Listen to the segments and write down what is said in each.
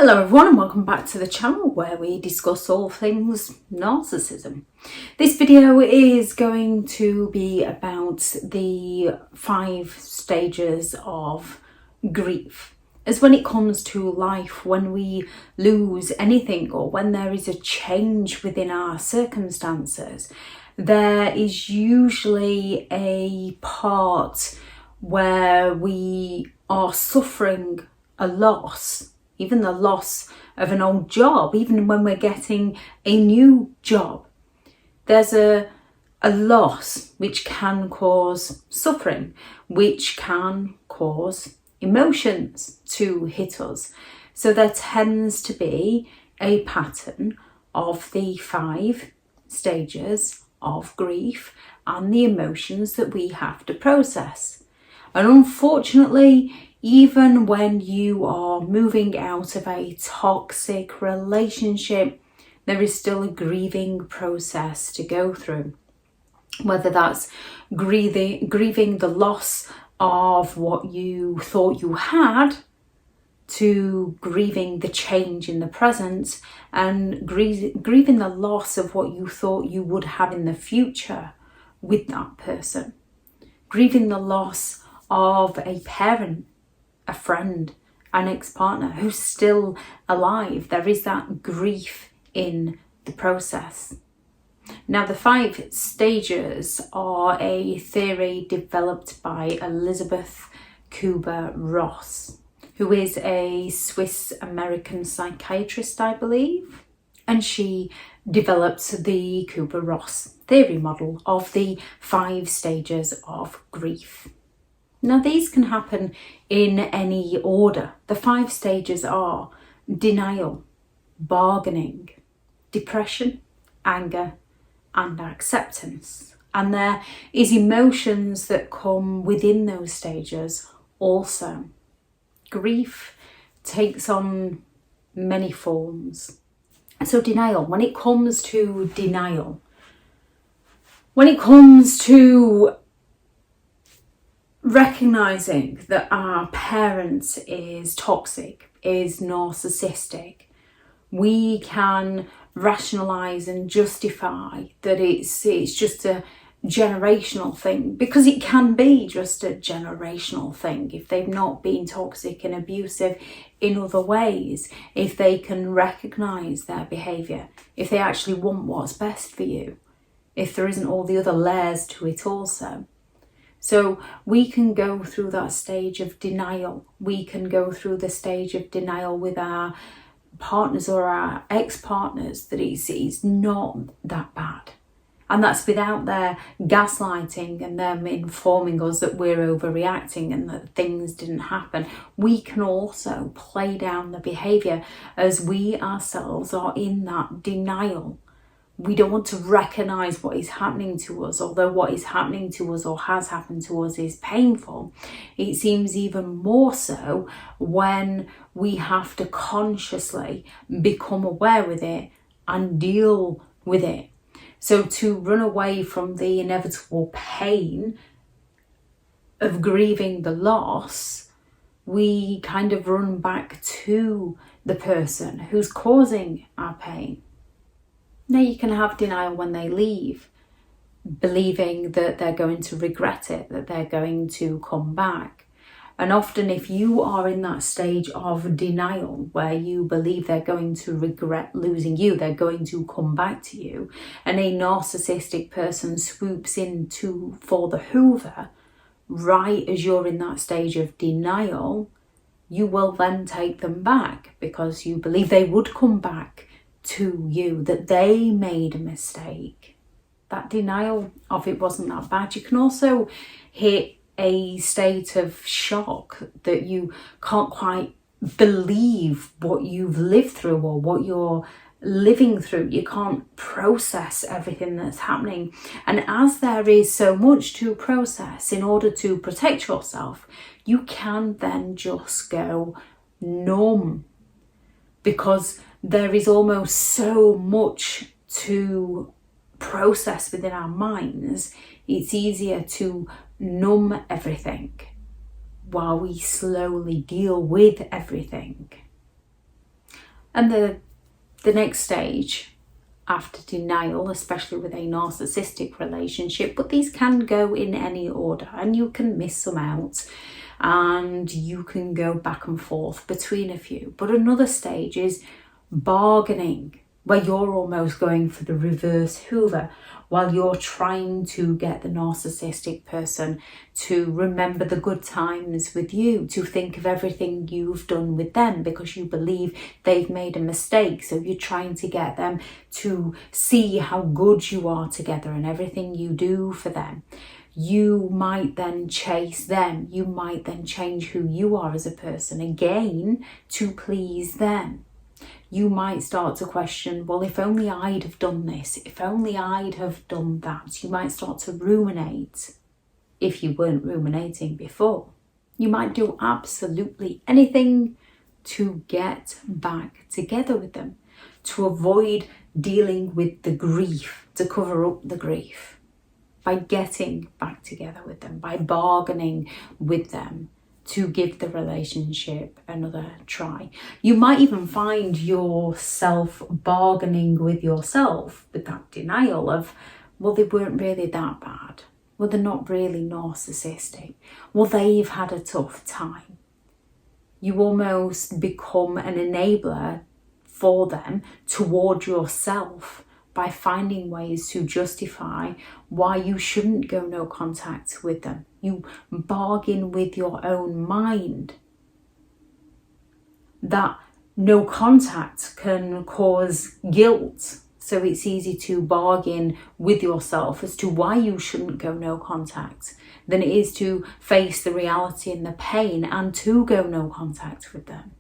Hello everyone and welcome back to the channel where we discuss all things narcissism. This video is going to be about the 5 stages of grief. As when it comes to life, when we lose anything or when there is a change within our circumstances, there is usually a part where we are suffering a loss. Even the loss of an old job, even when we're getting a new job. There's a loss which can cause suffering, which can cause emotions to hit us. So there tends to be a pattern of the 5 stages of grief and the emotions that we have to process. And unfortunately, even when you are moving out of a toxic relationship, there is still a grieving process to go through. Whether that's grieving the loss of what you thought you had, to grieving the change in the present, and grieving the loss of what you thought you would have in the future with that person. Grieving the loss of a parent, a friend, an ex-partner who's still alive. There is that grief in the process. Now, the 5 stages are a theory developed by Elizabeth Kübler-Ross, who is a Swiss-American psychiatrist, I believe, and she developed the Kübler-Ross theory model of the 5 stages of grief. Now, these can happen in any order. The 5 stages are denial, bargaining, depression, anger, and acceptance. And there is emotions that come within those stages also. Grief takes on many forms. So denial, when it comes to recognizing that our parent is toxic, is narcissistic, we can rationalize and justify that it's just a generational thing, because it can be just a generational thing. If they've not been toxic and abusive in other ways, if they can recognize their behavior, if they actually want what's best for you, if there isn't all the other layers to it also. So we can go through that stage of denial. We can go through the stage of denial with our partners or our ex-partners that it's not that bad. And that's without their gaslighting and them informing us that we're overreacting and that things didn't happen. We can also play down the behaviour as we ourselves are in that denial. We don't want to recognise what is happening to us, although what is happening to us or has happened to us is painful. It seems even more so when we have to consciously become aware with it and deal with it. So to run away from the inevitable pain of grieving the loss, we kind of run back to the person who's causing our pain. Now, you can have denial when they leave, believing that they're going to regret it, that they're going to come back. And often if you are in that stage of denial where you believe they're going to regret losing you, they're going to come back to you, and a narcissistic person swoops in for the hoover, right as you're in that stage of denial, you will then take them back because you believe they would come back to you, that they made a mistake. That denial of it wasn't that bad. You can also hit a state of shock that you can't quite believe what you've lived through or what you're living through. You can't process everything that's happening. And as there is so much to process in order to protect yourself, you can then just go numb, because there is almost so much to process within our minds. It's easier to numb everything while we slowly deal with everything. And the next stage after denial, especially with a narcissistic relationship, but these can go in any order and you can miss some out and you can go back and forth between a few. But another stage is bargaining, where you're almost going for the reverse Hoover while you're trying to get the narcissistic person to remember the good times with you, to think of everything you've done with them because you believe they've made a mistake. So you're trying to get them to see how good you are together and everything you do for them. You might then chase them. You might then change who you are as a person again to please them. You might start to question, well, if only I'd have done this, if only I'd have done that. You might start to ruminate if you weren't ruminating before. You might do absolutely anything to get back together with them, to avoid dealing with the grief, to cover up the grief, by getting back together with them, by bargaining with them, to give the relationship another try. You might even find yourself bargaining with yourself with that denial of, well, they weren't really that bad. Well, they're not really narcissistic. Well, they've had a tough time. You almost become an enabler for them toward yourself by finding ways to justify why you shouldn't go no contact with them. You bargain with your own mind that no contact can cause guilt. So it's easy to bargain with yourself as to why you shouldn't go no contact than it is to face the reality and the pain and to go no contact with them.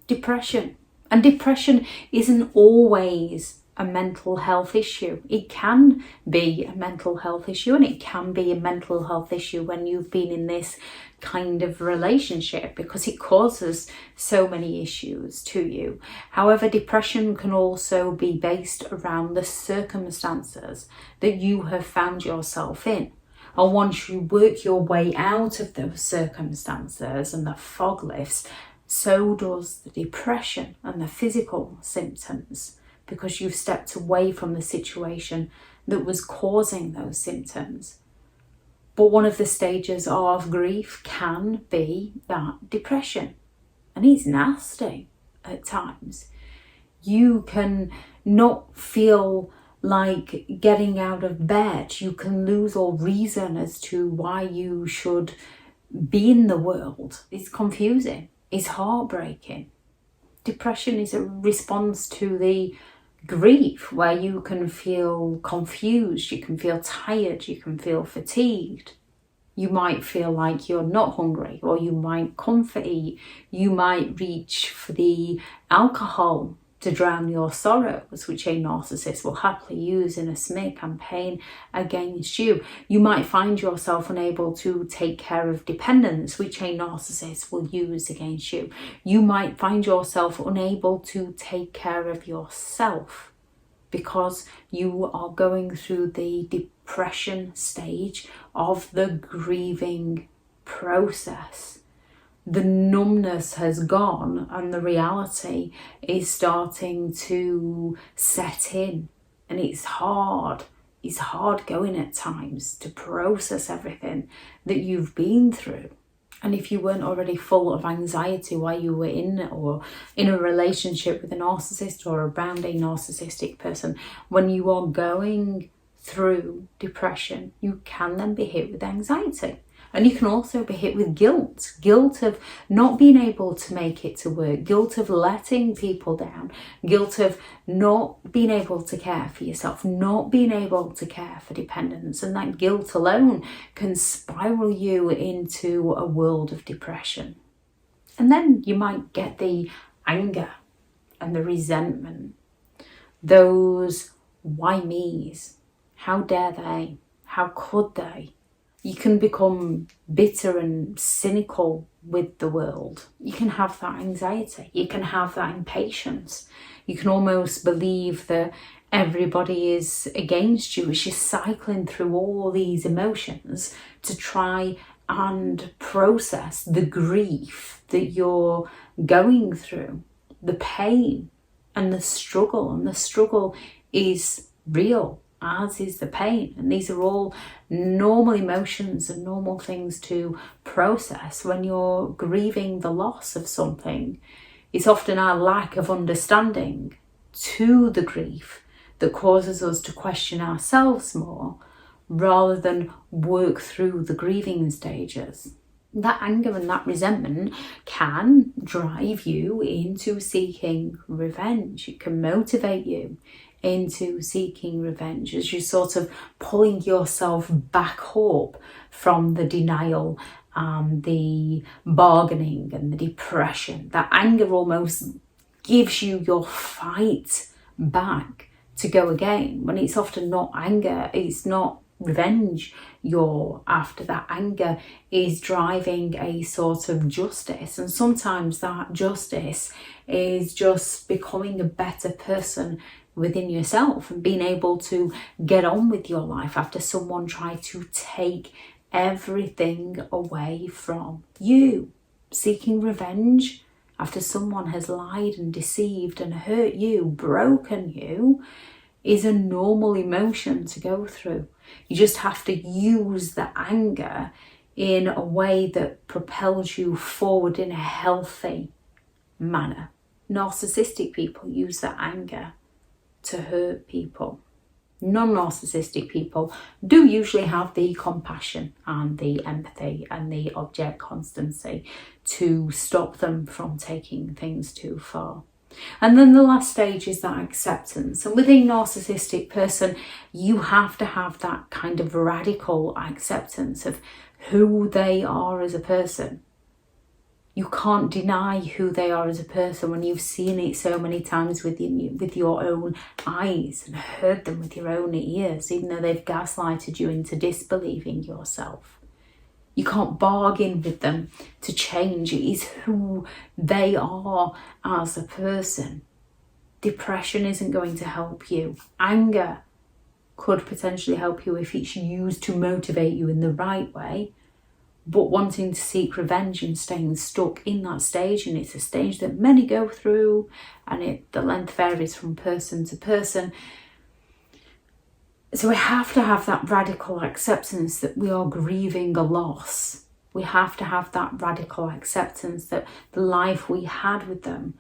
Depression. And depression isn't always a mental health issue. It can be a mental health issue, and it can be a mental health issue when you've been in this kind of relationship because it causes so many issues to you. However, depression can also be based around the circumstances that you have found yourself in. And once you work your way out of those circumstances and the fog lifts, so does the depression and the physical symptoms, because you've stepped away from the situation that was causing those symptoms. But one of the stages of grief can be that depression, and it's nasty at times. You can not feel like getting out of bed. You can lose all reason as to why you should be in the world. It's confusing. It's heartbreaking. Depression is a response to the grief where you can feel confused, you can feel tired, you can feel fatigued. You might feel like you're not hungry, or you might comfort eat. You might reach for the alcohol to drown your sorrows, which a narcissist will happily use in a smear campaign against you. You might find yourself unable to take care of dependents, which a narcissist will use against you. You might find yourself unable to take care of yourself because you are going through the depression stage of the grieving process. The numbness has gone and the reality is starting to set in, and it's hard. It's hard going at times to process everything that you've been through. And if you weren't already full of anxiety while you were in a relationship with a narcissist or around a narcissistic person, when you are going through depression, you can then be hit with anxiety. And you can also be hit with guilt of not being able to make it to work, guilt of letting people down, guilt of not being able to care for yourself, not being able to care for dependents. And that guilt alone can spiral you into a world of depression. And then you might get the anger and the resentment, those why me's, how dare they, how could they? You can become bitter and cynical with the world. You can have that anxiety. You can have that impatience. You can almost believe that everybody is against you. It's just cycling through all these emotions to try and process the grief that you're going through, the pain and the struggle is real, as is the pain. And these are all normal emotions and normal things to process when you're grieving the loss of something. It's often our lack of understanding to the grief that causes us to question ourselves more rather than work through the grieving stages. That anger and that resentment can drive you into seeking revenge. It can motivate you into seeking revenge as you're sort of pulling yourself back up from the denial, the bargaining and the depression. That anger almost gives you your fight back to go again, when it's often not anger, it's not revenge you're after. That anger is driving a sort of justice, and sometimes that justice is just becoming a better person within yourself and being able to get on with your life after someone tried to take everything away from you. Seeking revenge after someone has lied and deceived and hurt you, broken you, is a normal emotion to go through. You just have to use the anger in a way that propels you forward in a healthy manner. Narcissistic people use that anger to hurt people. Non-narcissistic people do usually have the compassion and the empathy and the object constancy to stop them from taking things too far. And then the last stage is that acceptance. And within narcissistic person, you have to have that kind of radical acceptance of who they are as a person. You can't deny who they are as a person when you've seen it so many times with your own eyes and heard them with your own ears, even though they've gaslighted you into disbelieving yourself. You can't bargain with them to change. It is who they are as a person. Depression isn't going to help you. Anger could potentially help you if it's used to motivate you in the right way. But wanting to seek revenge and staying stuck in that stage, and it's a stage that many go through, and the length varies from person to person. So we have to have that radical acceptance that we are grieving a loss. We have to have that radical acceptance that the life we had with them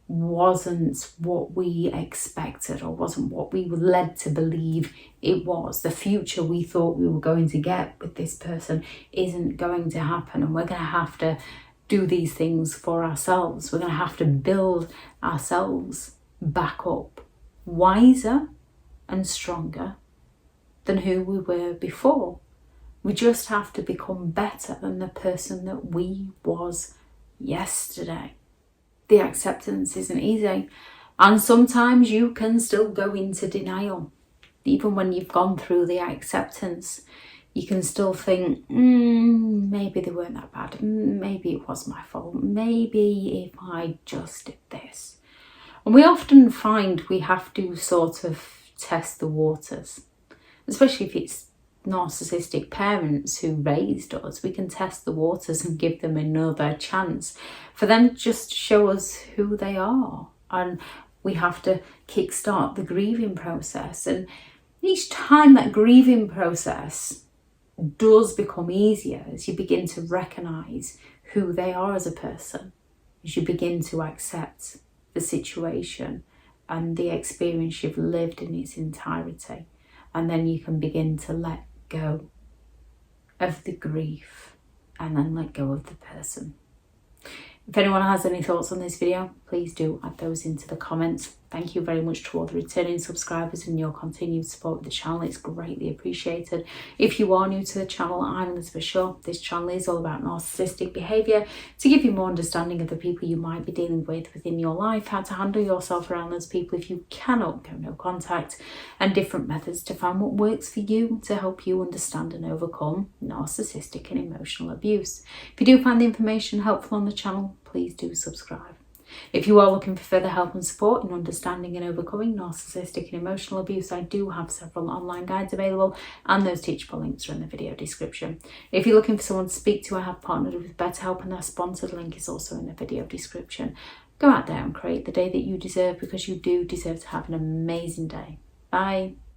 wasn't what we expected or wasn't what we were led to believe it was. The future we thought we were going to get with this person isn't going to happen, and we're going to have to do these things for ourselves. We're going to have to build ourselves back up, wiser and stronger than who we were before. We just have to become better than the person that we was yesterday. The acceptance isn't easy, and sometimes you can still go into denial. Even when you've gone through the acceptance, you can still think, maybe they weren't that bad, maybe it was my fault, maybe if I just did this. And we often find we have to sort of test the waters, especially if it's narcissistic parents who raised us. We can test the waters and give them another chance for them to just show us who they are. And we have to kickstart the grieving process. And each time that grieving process does become easier, as you begin to recognize who they are as a person, as you begin to accept the situation and the experience you've lived in its entirety. And then you can begin to let go of the grief and then let go of the person. If anyone has any thoughts on this video, please do add those into the comments. Thank you very much to all the returning subscribers and your continued support of the channel. It's greatly appreciated. If you are new to the channel, I'm Elizabeth Shaw. This channel is all about narcissistic behaviour to give you more understanding of the people you might be dealing with within your life, how to handle yourself around those people if you cannot go no contact, and different methods to find what works for you to help you understand and overcome narcissistic and emotional abuse. If you do find the information helpful on the channel, please do subscribe. If you are looking for further help and support in understanding and overcoming narcissistic and emotional abuse, I do have several online guides available, and those teachable links are in the video description. If you're looking for someone to speak to, I have partnered with BetterHelp, and their sponsored link is also in the video description. Go out there and create the day that you deserve, because you do deserve to have an amazing day. Bye.